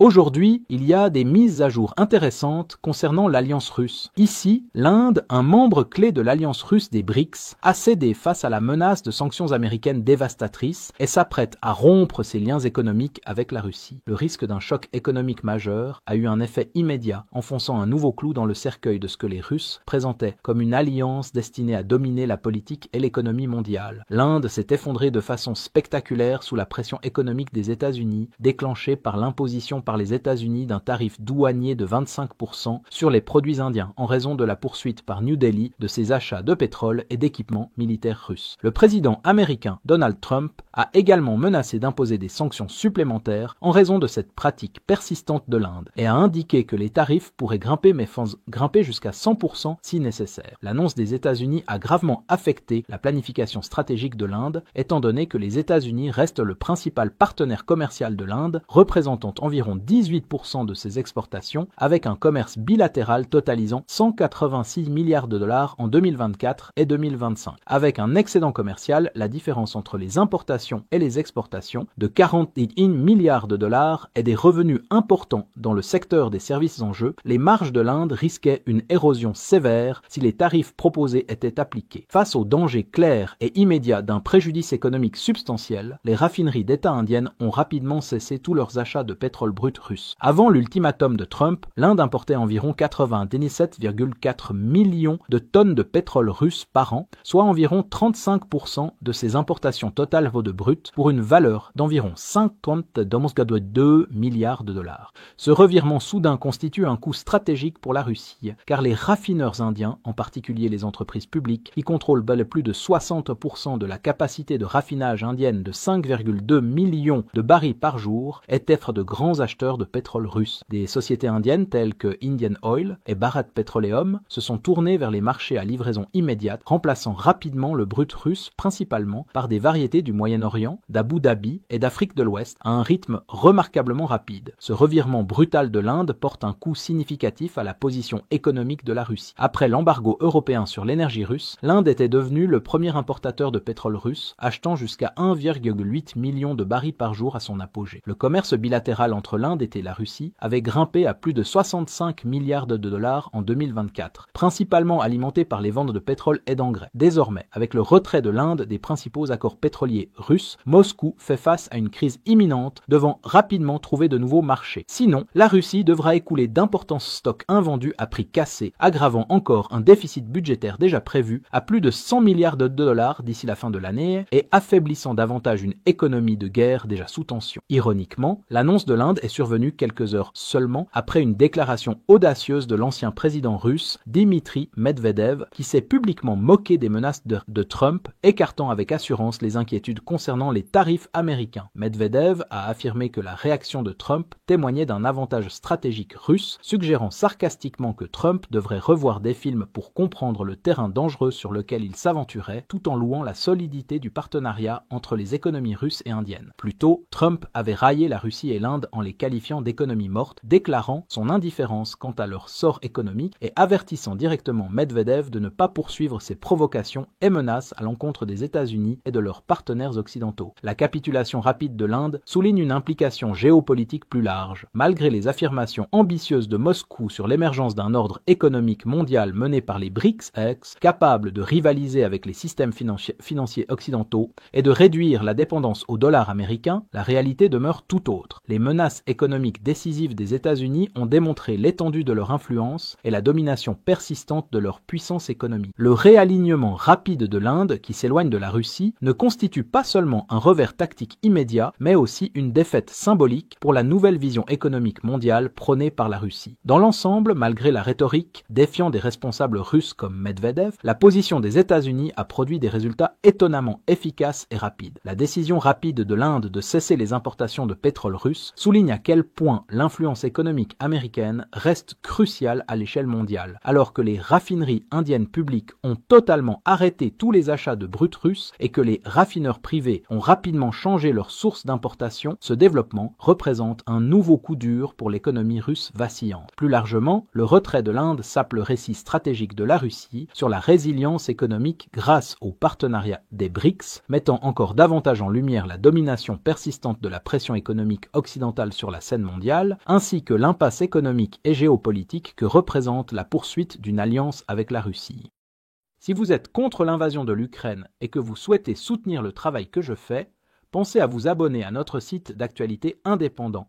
Aujourd'hui, il y a des mises à jour intéressantes concernant l'alliance russe. Ici, l'Inde, un membre clé de l'alliance russe des BRICS, a cédé face à la menace de sanctions américaines dévastatrices et s'apprête à rompre ses liens économiques avec la Russie. Le risque d'un choc économique majeur a eu un effet immédiat, enfonçant un nouveau clou dans le cercueil de ce que les Russes présentaient comme une alliance destinée à dominer la politique et l'économie mondiale. L'Inde s'est effondrée de façon spectaculaire sous la pression économique des États-Unis, déclenchée par l'imposition par les États-Unis d'un tarif douanier de 25% sur les produits indiens en raison de la poursuite par New Delhi de ses achats de pétrole et d'équipements militaires russes. Le président américain Donald Trump a également menacé d'imposer des sanctions supplémentaires en raison de cette pratique persistante de l'Inde et a indiqué que les tarifs pourraient grimper jusqu'à 100% si nécessaire. L'annonce des États-Unis a gravement affecté la planification stratégique de l'Inde, étant donné que les États-Unis restent le principal partenaire commercial de l'Inde, représentant environ 18% de ses exportations, avec un commerce bilatéral totalisant 186 milliards de dollars en 2024 et 2025. Avec un excédent commercial, la différence entre les importations et les exportations de 41 milliards de dollars et des revenus importants dans le secteur des services en jeu, les marges de l'Inde risquaient une érosion sévère si les tarifs proposés étaient appliqués. Face au danger clair et immédiat d'un préjudice économique substantiel, les raffineries d'État indiennes ont rapidement cessé tous leurs achats de pétrole brut russe. Avant l'ultimatum de Trump, l'Inde importait environ 97,4 millions de tonnes de pétrole russe par an, soit environ 35% de ses importations totales de brut, pour une valeur d'environ 52 milliards de dollars. Ce revirement soudain constitue un coût stratégique pour la Russie, car les raffineurs indiens, en particulier les entreprises publiques, qui contrôlent plus de 60% de la capacité de raffinage indienne de 5,2 millions de barils par jour, étaient de grands acheteurs de pétrole russe. Des sociétés indiennes telles que Indian Oil et Bharat Petroleum se sont tournées vers les marchés à livraison immédiate, remplaçant rapidement le brut russe principalement par des variétés du Moyen-Orient, d'Abu Dhabi et d'Afrique de l'Ouest à un rythme remarquablement rapide. Ce revirement brutal de l'Inde porte un coup significatif à la position économique de la Russie. Après l'embargo européen sur l'énergie russe, l'Inde était devenue le premier importateur de pétrole russe, achetant jusqu'à 1,8 million de barils par jour à son apogée. Le commerce bilatéral entre l'Inde et la Russie avait grimpé à plus de 65 milliards de dollars en 2024, principalement alimenté par les ventes de pétrole et d'engrais. Désormais, avec le retrait de l'Inde des principaux accords pétroliers russes, Moscou fait face à une crise imminente, devant rapidement trouver de nouveaux marchés. Sinon, la Russie devra écouler d'importants stocks invendus à prix cassés, aggravant encore un déficit budgétaire déjà prévu à plus de 100 milliards de dollars d'ici la fin de l'année et affaiblissant davantage une économie de guerre déjà sous tension. Ironiquement, l'annonce de l'Inde est survenue quelques heures seulement après une déclaration audacieuse de l'ancien président russe Dmitri Medvedev, qui s'est publiquement moqué des menaces de Trump, écartant avec assurance les inquiétudes concernant les tarifs américains. Medvedev a affirmé que la réaction de Trump témoignait d'un avantage stratégique russe, suggérant sarcastiquement que Trump devrait revoir des films pour comprendre le terrain dangereux sur lequel il s'aventurait, tout en louant la solidité du partenariat entre les économies russes et indiennes. Plus tôt, Trump avait raillé la Russie et l'Inde en les qualifiant d'économies mortes, déclarant son indifférence quant à leur sort économique et avertissant directement Medvedev de ne pas poursuivre ses provocations et menaces à l'encontre des États-Unis et de leurs partenaires occidentaux. La capitulation rapide de l'Inde souligne une implication géopolitique plus large. Malgré les affirmations ambitieuses de Moscou sur l'émergence d'un ordre économique mondial mené par les BRICS, capable de rivaliser avec les systèmes financiers occidentaux et de réduire la dépendance au dollar américain, la réalité demeure tout autre. Les menaces économiques décisives des États-Unis ont démontré l'étendue de leur influence et la domination persistante de leur puissance économique. Le réalignement rapide de l'Inde, qui s'éloigne de la Russie, ne constitue pas seulement un revers tactique immédiat, mais aussi une défaite symbolique pour la nouvelle vision économique mondiale prônée par la Russie. Dans l'ensemble, malgré la rhétorique défiant des responsables russes comme Medvedev, la position des États-Unis a produit des résultats étonnamment efficaces et rapides. La décision rapide de l'Inde de cesser les importations de pétrole russe souligne à quel point l'influence économique américaine reste cruciale à l'échelle mondiale. Alors que les raffineries indiennes publiques ont totalement arrêté tous les achats de brut russe et que les raffineurs privés ont rapidement changé leurs sources d'importation, ce développement représente un nouveau coup dur pour l'économie russe vacillante. Plus largement, le retrait de l'Inde sape le récit stratégique de la Russie sur la résilience économique grâce au partenariat des BRICS, mettant encore davantage en lumière la domination persistante de la pression économique occidentale sur sur la scène mondiale, ainsi que l'impasse économique et géopolitique que représente la poursuite d'une alliance avec la Russie. Si vous êtes contre l'invasion de l'Ukraine et que vous souhaitez soutenir le travail que je fais, pensez à vous abonner à notre site d'actualité indépendant.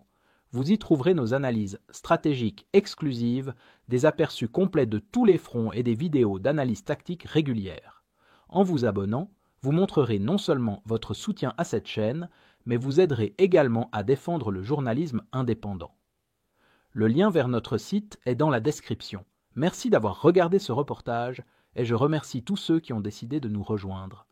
Vous y trouverez nos analyses stratégiques exclusives, des aperçus complets de tous les fronts et des vidéos d'analyse tactique régulières. En vous abonnant, vous montrerez non seulement votre soutien à cette chaîne, mais vous aiderez également à défendre le journalisme indépendant. Le lien vers notre site est dans la description. Merci d'avoir regardé ce reportage et je remercie tous ceux qui ont décidé de nous rejoindre.